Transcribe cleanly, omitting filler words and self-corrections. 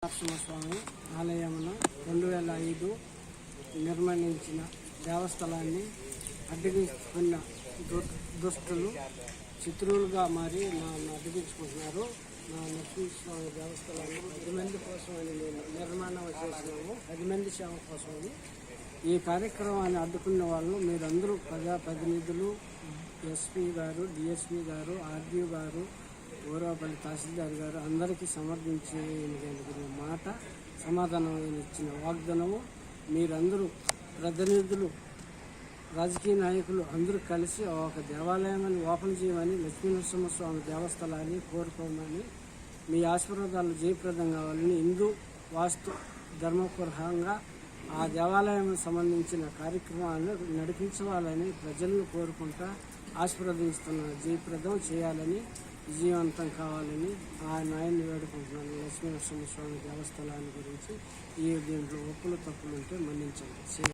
నరసింహస్వామి ఆలయమును 2005 నిర్మించిన దేవస్థలాన్ని అడ్డగించుకున్న దుష్టులు శత్రువులుగా మారి అడ్డగించుకుంటున్నారు. నా నరసింహస్వామి దేవస్థలాన్ని 10 మంది కోసమని నేను నిర్మాణం చేసినాము. 10 మంది సేవ కోసమని ఈ కార్యక్రమాన్ని అడ్డుకున్న వాళ్ళు మీరందరూ ప్రజాప్రతినిధులు, ఎస్పీ గారు, డిఎస్పీ గారు, ఆర్డీఓ గారు, ఊరవపల్లి తహసీల్దార్ గారు అందరికీ సమర్థించే మాట, సమాధానం ఇచ్చిన వాగ్దానము మీరందరూ ప్రతినిధులు, రాజకీయ నాయకులు అందరూ కలిసి ఒక దేవాలయాన్ని ఓపెన్ చేయమని, లక్ష్మీనరసింహస్వామి దేవస్థలాన్ని కోరుకోమని, మీ ఆశీర్వాదాలు జయప్రదం కావాలని, హిందూ వాస్తు ధర్మపరంగా ఆ దేవాలయం సంబంధించిన కార్యక్రమాలను నడిపించాలని ప్రజలను కోరుకుంటా ఆశీర్వదిస్తున్న జయప్రదం చేయాలని, విజయవంతం కావాలని ఆయన్ని వేడుకుంటున్నాను. లక్ష్మీనరసింహస్వామి దేవస్థలాన్ని గురించి దీంట్లో ఒప్పులు తప్పులు ఉంటే మన్నించండి.